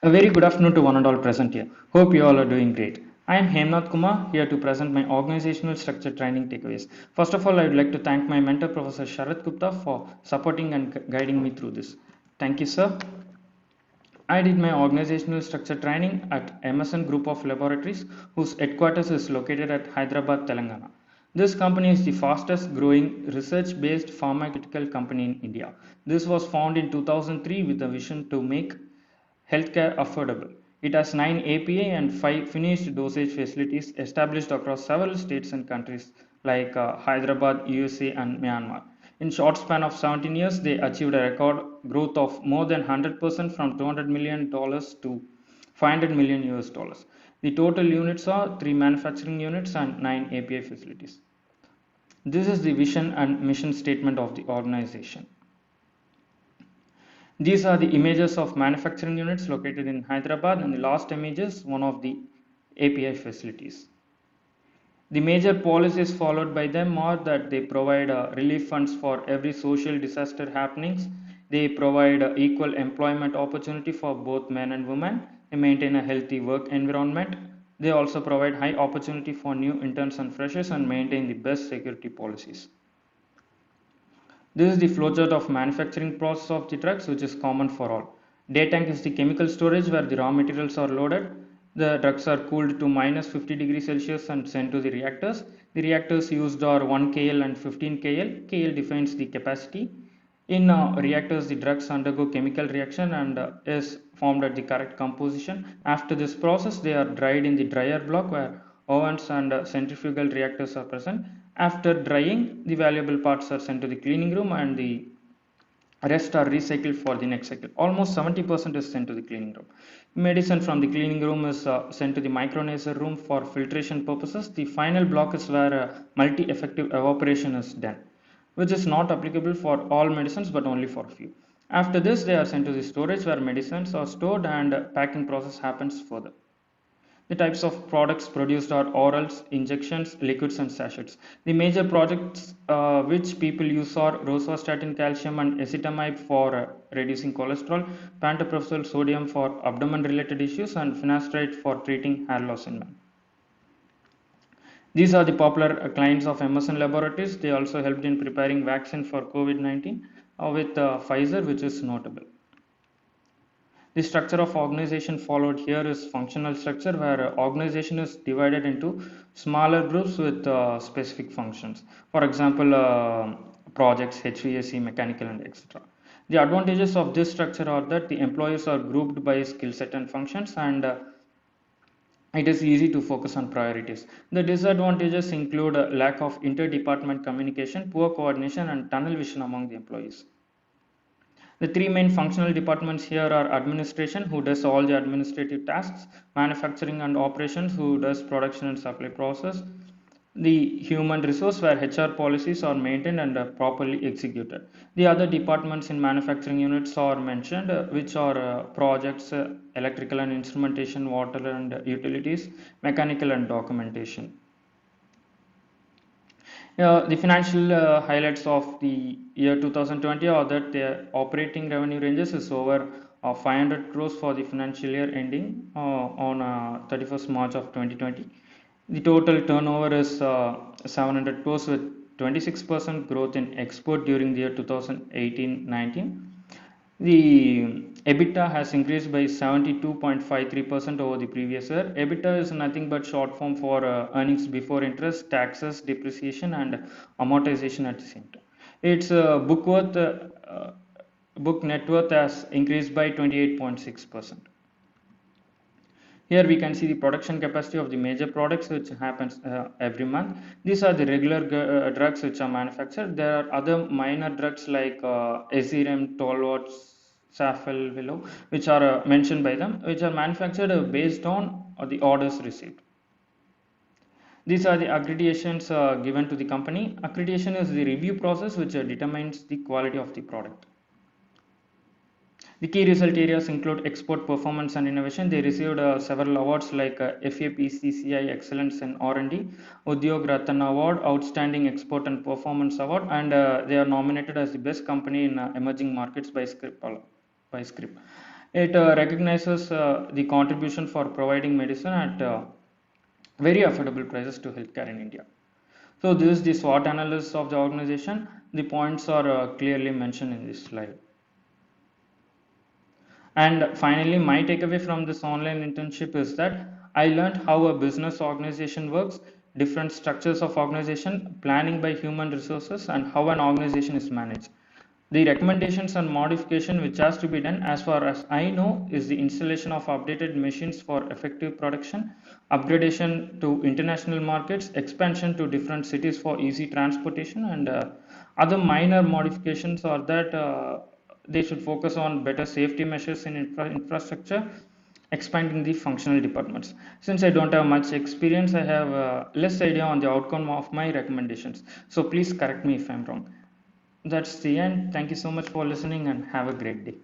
A very good afternoon to one and all present here. Hope you all are doing great. I am Hemnath Kumar here to present my organizational structure training takeaways. First of all, I would like to thank my mentor, Professor Sharat Gupta, for supporting and guiding me through this. Thank you, sir. I did my organizational structure training at Emerson Group of Laboratories, whose headquarters is located at Hyderabad, Telangana. This company is the fastest growing research based pharmaceutical company in India. This was founded in 2003 with a vision to make healthcare affordable. It has 9 API and 5 finished dosage facilities established across several states and countries like Hyderabad, USA, and Myanmar. In short span of 17 years, they achieved a record growth of more than 100% from $200 million to 500 million US dollars. The total units are 3 manufacturing units and 9 API facilities. This is the vision and mission statement of the organization. These are the images of manufacturing units located in Hyderabad, and the last image is one of the API facilities. The major policies followed by them are that they provide relief funds for every social disaster happenings. They provide equal employment opportunity for both men and women. They maintain a healthy work environment. They also provide high opportunity for new interns and freshers and maintain the best security policies. This is the flowchart of manufacturing process of the drugs, which is common for all. Day tank is the chemical storage where the raw materials are loaded. The drugs are cooled to minus 50 degrees Celsius and sent to the reactors. The reactors used are 1 kL and 15 kL. kL defines the capacity. In reactors, the drugs undergo chemical reaction and is formed at the correct composition. After this process, they are dried in the dryer block where ovens and centrifugal reactors are present. After drying, the valuable parts are sent to the cleaning room and the rest are recycled for the next cycle. Almost 70% is sent to the cleaning room. Medicine from the cleaning room is sent to the micronaser room for filtration purposes. The final block is where multi-effective evaporation is done, which is not applicable for all medicines but only for a few. After this, they are sent to the storage where medicines are stored and packing process happens further. The types of products produced are orals, injections, liquids, and sachets. The major products which people use are rosuvastatin calcium and ezetimibe for reducing cholesterol, pantoprazole sodium for abdomen-related issues, and finasteride for treating hair loss in men. These are the popular clients of Emerson Laboratories. They also helped in preparing vaccine for COVID-19 with Pfizer, which is notable. The structure of organization followed here is functional structure where organization is divided into smaller groups with specific functions. For example, projects, HVAC, mechanical, and etc. The advantages of this structure are that the employees are grouped by skill set and functions, and it is easy to focus on priorities. The disadvantages include a lack of interdepartment communication, poor coordination, and tunnel vision among the employees. The three main functional departments here are administration, who does all the administrative tasks, manufacturing and operations, who does production and supply process, the human resource, where HR policies are maintained and properly executed. The other departments in manufacturing units are mentioned, which are projects, electrical and instrumentation, water and utilities, mechanical and documentation. The financial highlights of the year 2020 are that the operating revenue ranges is over 500 crores for the financial year ending on 31st March of 2020. The total turnover is 700 crores with 26% growth in export during the year 2018-19. The EBITDA has increased by 72.53% over the previous year. EBITDA is nothing but short form for earnings before interest, taxes, depreciation, and amortization at the same time. Its book net worth has increased by 28.6%. Here we can see the production capacity of the major products which happens every month. These are the regular drugs which are manufactured. There are other minor drugs like Ezirem, Tolvot, Safel, which are mentioned by them, which are manufactured based on the orders received. These are the accreditations given to the company. Accreditation is the review process which determines the quality of the product. The key result areas include export performance and innovation. They received several awards like FAPCCI Excellence in R&D, Udyog Ratna Award, Outstanding Export and Performance Award, and they are nominated as the best company in emerging markets by Scrip. It recognizes the contribution for providing medicine at very affordable prices to healthcare in India. So this is the SWOT analysis of the organization. The points are clearly mentioned in this slide. And finally, my takeaway from this online internship is that I learned how a business organization works, different structures of organization, planning by human resources, and how an organization is managed. The recommendations and modification which has to be done, as far as I know, is the installation of updated machines for effective production, upgradation to international markets, expansion to different cities for easy transportation, and other minor modifications are that they should focus on better safety measures in infrastructure, expanding the functional departments. Since I don't have much experience, I have less idea on the outcome of my recommendations. So please correct me if I'm wrong. That's the end. Thank you so much for listening and have a great day.